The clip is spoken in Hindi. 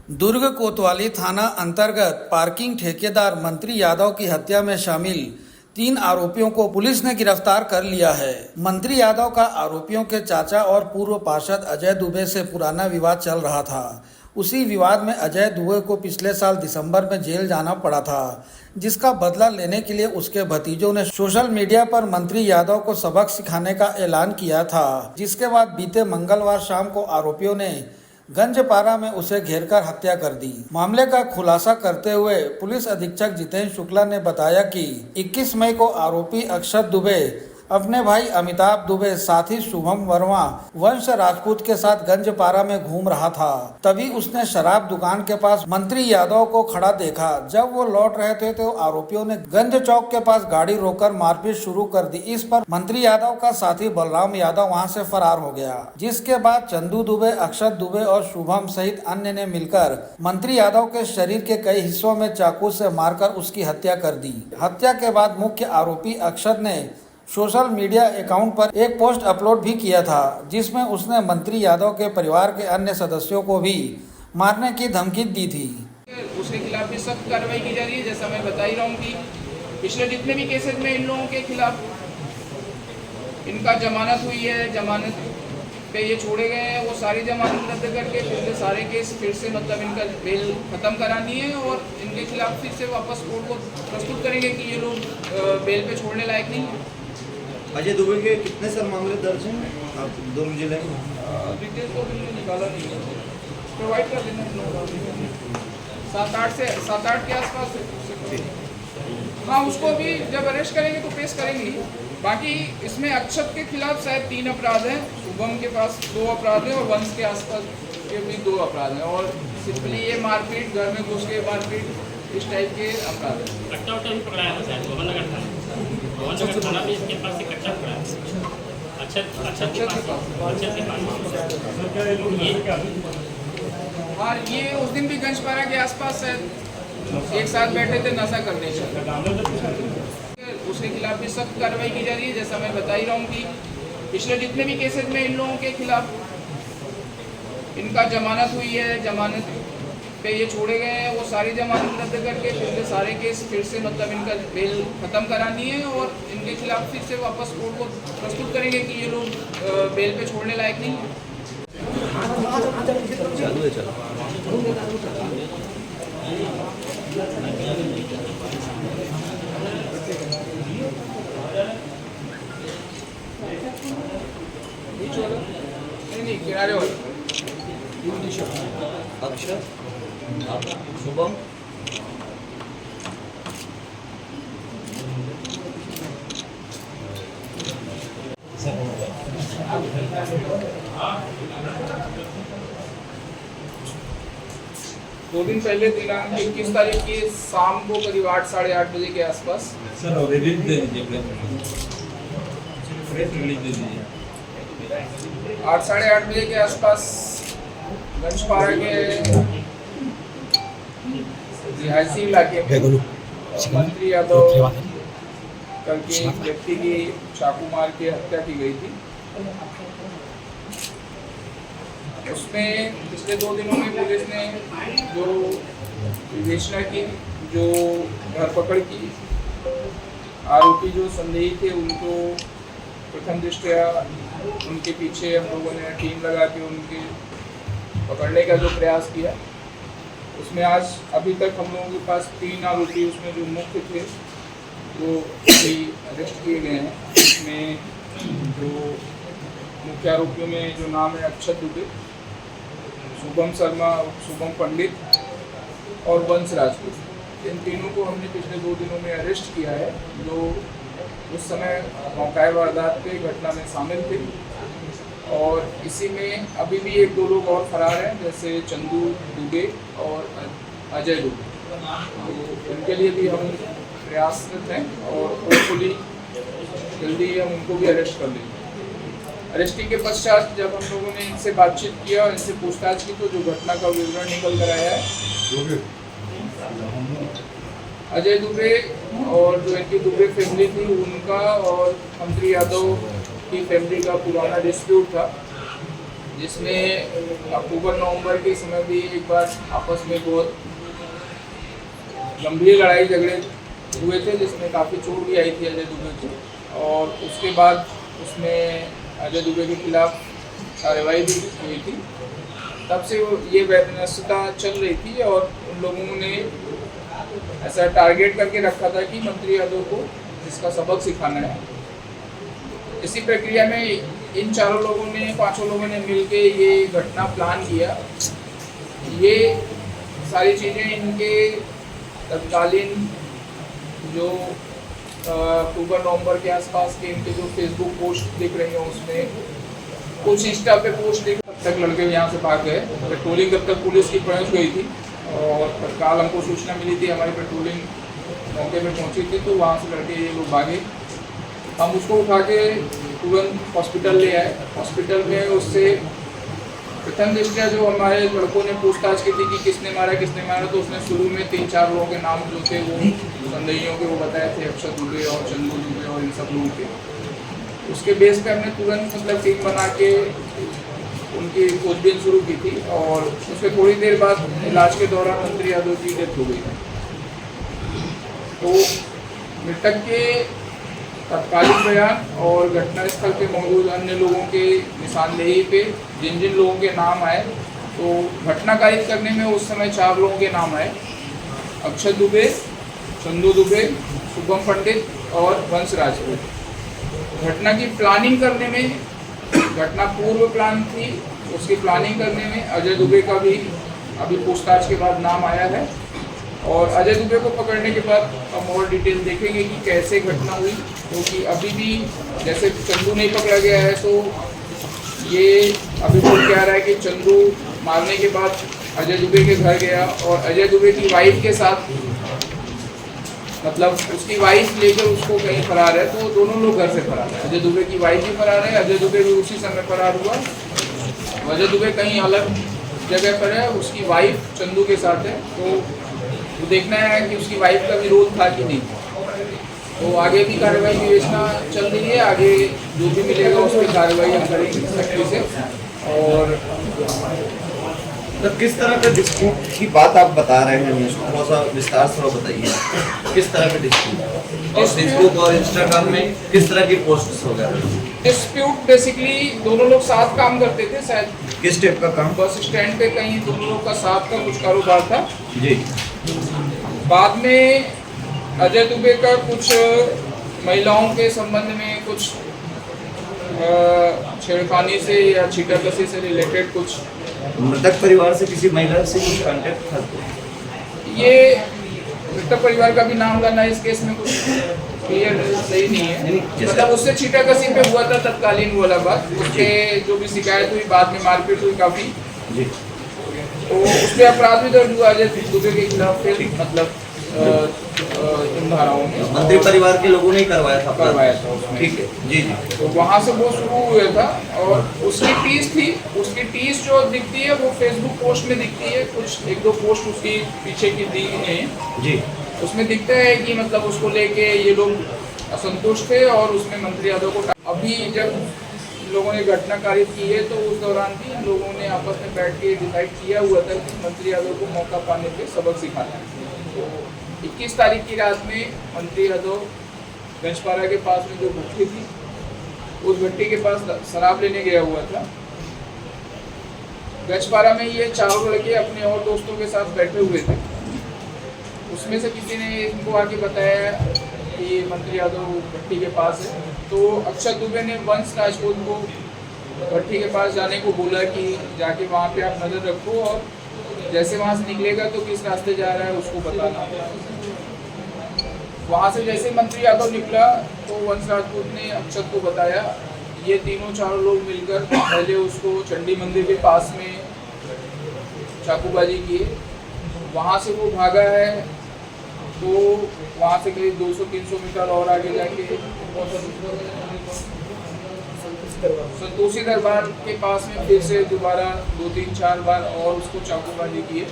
दुर्ग कोतवाली थाना अंतर्गत पार्किंग ठेकेदार मंत्री यादव की हत्या में शामिल 3 आरोपियों को पुलिस ने गिरफ्तार कर लिया है। मंत्री यादव का आरोपियों के चाचा और पूर्व पार्षद अजय दुबे से पुराना विवाद चल रहा था। उसी विवाद में अजय दुबे को पिछले साल दिसंबर में जेल जाना पड़ा था, जिसका बदला लेने के लिए उसके भतीजों ने सोशल मीडिया पर मंत्री यादव को सबक सिखाने का ऐलान किया था। जिसके बाद बीते मंगलवार शाम को आरोपियों ने गंजपारा में उसे घेरकर हत्या कर दी। मामले का खुलासा करते हुए पुलिस अधीक्षक जितेंद्र शुक्ला ने बताया कि 21 मई को आरोपी अक्षत दुबे अपने भाई अमिताभ दुबे साथी शुभम वर्मा वंश राजपूत के साथ गंजपारा में घूम रहा था। तभी उसने शराब दुकान के पास मंत्री यादव को खड़ा देखा। जब वो लौट रहे थे तो आरोपियों ने गंज चौक के पास गाड़ी रोककर मारपीट शुरू कर दी। इस पर मंत्री यादव का साथी बलराम यादव वहां से फरार हो गया। जिसके बाद चंदू दुबे, अक्षत दुबे और शुभम सहित अन्य ने मिलकर मंत्री यादव के शरीर के कई हिस्सों में चाकू से मारकर उसकी हत्या कर दी। हत्या के बाद मुख्य आरोपी अक्षत ने सोशल मीडिया अकाउंट पर एक पोस्ट अपलोड भी किया था, जिसमें उसने मंत्री यादव के परिवार के अन्य सदस्यों को भी मारने की धमकी दी थी। उसके खिलाफ भी सख्त कार्रवाई की जा रही है। जैसा मैं बता ही रहा हूँ कि पिछले जितने भी केसेस में इन लोगों के खिलाफ इनका जमानत हुई है, जमानत पे ये छोड़े गए हैं, वो सारी जमानत रद्द करके पिछले सारे केस फिर से मतलब इनका बेल खत्म करानी है और इनके खिलाफ फिर से वापस कोर्ट को प्रस्तुत करेंगे कि ये लोग बेल पे छोड़ने लायक नहीं है। अजय दुबे के कितने साल मामले दर्ज हैं आप दुर्ग जिले में? डिटेल तो मैंने निकाला नहीं है, प्रोवाइड कर देना। 7-8 के आसपास। हाँ, उसको भी जब अरेस्ट करेंगे तो पेश करेंगे। बाकी इसमें अक्षत के खिलाफ शायद 3 अपराध हैं, शुभम के पास 2 अपराध हैं और वंश के आसपास के भी 2 अपराध हैं और सिंपली ये मारपीट, घर में घुस के मारपीट, इस टाइप के अपराध हैं। कट्टा भी पकड़ाया था शायद भवन नगर थाना में इसके पास से कट्टा पकड़ाया। अच्छा और ये उस दिन भी गंजपारा के आसपास शायद एक साथ बैठे थे नशा करने से। उसके खिलाफ भी सख्त कार्रवाई की जा रही है। जैसा मैं बता ही रहा हूँ कि पिछले जितने भी केसेस में इन लोगों के खिलाफ इनका जमानत हुई है, जमानत पे ये छोड़े गए हैं, वो सारी जमानत रद्द करके पिछले सारे केस फिर से मतलब इनका बेल खत्म करानी है और इनके खिलाफ फिर से वापस कोर्ट को प्रस्तुत करेंगे कि ये लोग बेल पे छोड़ने लायक नहीं है। नहीं, किनारे वाले अक्षत, शुभम, दो दिन पहले दिनांक 21 तारीख की शाम को करीब 8 साढ़े 8 बजे के आसपास 8 साढ़े 8 बजे के आसपास गंजपारा के रिहायशी इलाके में मंत्री यादव करके एक व्यक्ति की चाकू मार के हत्या की गई थी। उसमें पिछले 2 दिनों में पुलिस ने जो विवेचना की, जो धरपकड़ की, आरोपी जो संदेही थे उनको प्रथम दृष्टया उनके पीछे हम लोगों ने टीम लगा के उनके पकड़ने का जो प्रयास किया, उसमें आज अभी तक हम लोगों के पास 3 आरोपी उसमें जो मुख्य थे वो अभी अरेस्ट किए गए हैं। इसमें जो मुख्य आरोपियों में जो नाम है अक्षत दुबे, शुभम शर्मा, शुभम पंडित और वंश राजपूत, इन तीनों को हमने पिछले 2 दिनों में अरेस्ट किया है, जो उस समय मौका वारदात पे घटना में शामिल थे। और इसी में अभी भी 1-2 लोग और फरार हैं, जैसे चंदू दुबे और अजय दुबे, तो उनके लिए भी हम प्रयासरत हैं और होपफुली जल्दी हम उनको भी अरेस्ट कर लेंगे। अरेस्टिंग के पश्चात जब हम लोगों ने इनसे बातचीत किया और इनसे पूछताछ की तो जो घटना का विवरण निकल कर आया है, अजय दुबे और जो इनकी दुबे फैमिली थी उनका और मंत्री यादव की फैमिली का पुराना डिस्प्यूट था। जिसमें अक्टूबर नवंबर के समय भी एक बार आपस में बहुत गंभीर लड़ाई झगड़े हुए थे, जिसमें काफ़ी चोट भी आई थी अजय दुबे को। और उसके बाद उसमें अजय दुबे के खिलाफ कार्रवाई भी हुई थी। तब से ये व्यवस्था चल रही थी और उन लोगों ने ऐसा टारगेट करके रखा था कि मंत्री यादव को इसका सबक सिखाना है। इसी प्रक्रिया में इन चारों लोगों ने, पांचों लोगों ने मिलके ये घटना प्लान किया। ये सारी चीज़ें इनके तत्कालीन जो अक्टूबर नवंबर के आसपास के इनके जो फेसबुक पोस्ट दिख रही हैं, उसमें कुछ इंस्टा पे पोस्ट दिख, तब तक लड़के यहाँ से भाग गए। पेट्रोलिंग तब तक पुलिस की पहुँच गई थी और तत्काल हमको सूचना मिली थी, हमारी पेट्रोलिंग मौके पे पहुँची थी, तो वहाँ से लड़के ये लोग भागे। हम उसको उठा के तुरंत हॉस्पिटल ले आए। हॉस्पिटल में उससे प्रथम दृष्टया जो हमारे लड़कों ने पूछताछ की थी कि किसने मारा, तो उसने शुरू में 3-4 लोगों के नाम जो थे वो संदेहियों के वो बताए थे, अक्षत दुबे और चंदू दुबे और इन सब लोगों के। उसके बेस पे हमने तुरंत मतलब टीम बना के उनकी खोजबीन शुरू की थी और उसके थोड़ी देर बाद इलाज के दौरान मंत्री यादव की डेथ हो गई। तो मृतक के तत्कालीन बयान और घटनास्थल पे मौजूद अन्य लोगों के निशानदेही पे जिन जिन लोगों के नाम आए, तो घटना कारित करने में उस समय 4 लोगों के नाम आए, अक्षत दुबे, चंदू दुबे, शुभम पंडित और वंश राजपूत। घटना की प्लानिंग करने में, घटना पूर्व प्लान थी, उसकी प्लानिंग करने में अजय दुबे का भी अभी पूछताछ के बाद नाम आया है। और अजय दुबे को पकड़ने के बाद हम और डिटेल देखेंगे कि कैसे घटना हुई, क्योंकि अभी भी जैसे चंदू नहीं पकड़ा गया है, तो ये अभी बोल क्या रहा है कि चंदू मारने के बाद अजय दुबे के घर गया और अजय दुबे की वाइफ के साथ, मतलब उसकी वाइफ लेकर उसको कहीं फरार है, तो दोनों लोग घर से फरार है। अजय दुबे की वाइफ भी फरार है, अजय दुबे भी उसी समय फरार हुआ। अजय दुबे कहीं अलग जगह पर है, उसकी वाइफ चंदू के साथ है। तो वो देखना है कि उसकी वाइफ का भी रोल था कि नहीं। तो आगे भी कार्रवाई विवेचना चल रही है, आगे जो भी मिलेगा उस पर कार्रवाई हम करेंगे सख्ती से। और तो किस तरह का डिस्प्यूट की बात आप बता रहे हैं, थोड़ा सा विस्तार से बताइए, किस तरह के डिस्प्यूट और फेसबुक और इंस्टाग्राम में किस तरह की पोस्ट्स वगैरह? डिस्प्यूट बेसिकली दोनों लोग साथ काम करते थे, शायद किस टाइप का काम? बस स्टैंड पे कहीं दोनों लोग का साथ का कुछ कारोबार था जी। बाद में अजय दुबे का कुछ महिलाओं के संबंध में कुछ छेड़खानी से या छीटाकसी से रिलेटेड कुछ, मृतक परिवार से किसी महिला से कुछ कांटेक्ट था? ये मृतक परिवार का भी नाम लाना इस केस में कुछ क्लियर सही नहीं है। मतलब उससे छीटाकसी पे हुआ था तत्कालीन वाला बात, उसके जो भी शिकायत हुई, बाद में मारपीट हुई काफ़ी, तो उस पर अपराध भी दर्ज हुआ अजय दुबे के खिलाफ। फिर मतलब इन धाराओं में मंत्री परिवार के लोगों ने करवाया था उसमें। ठीक है जी जी। तो वहाँ से वो शुरू हुआ था और उसकी टीस थी, उसकी टीस जो दिखती है वो फेसबुक पोस्ट में दिखती है, कुछ 1-2 पोस्ट उसकी पीछे की दी है जी। उसमें दिखता है कि मतलब उसको लेके ये लोग असंतुष्ट थे और उसमें मंत्री यादव को अभी जब लोगों ने घटना कारित की है, तो उस दौरान भी इन लोगों ने आपस में बैठ के डिसाइड किया हुआ था कि मंत्री यादव को मौका पाने पे सबक सिखाना है। तो 21 तारीख की रात में मंत्री यादव गंजपारा के पास में जो भट्टी थी, उस भट्टी के पास शराब लेने गया हुआ था। गंजपारा में ये 4 लड़के अपने और दोस्तों के साथ बैठे हुए थे। उसमें से किसी ने इनको आके बताया कि मंत्री यादव भट्टी के पास है, तो अक्षत दुबे ने वंश राजपूत को भट्टी के पास जाने को बोला कि जाके वहाँ पे आप नज़र रखो और जैसे वहाँ से निकलेगा तो किस रास्ते जा रहा है उसको बताना। वहाँ से जैसे मंत्री यादव निकला तो वंश राजपूत ने अक्षत को बताया। ये तीनों 4 लोग मिलकर पहले उसको चंडी मंदिर के पास में चाकूबाजी किए। वहाँ से वो भागा है, तो वहाँ से करीब 200-300 मीटर और आगे जाके संतोषी दरबार के पास में फिर से दोबारा 2-3-4 बार और उसको चाकूबाजी किए।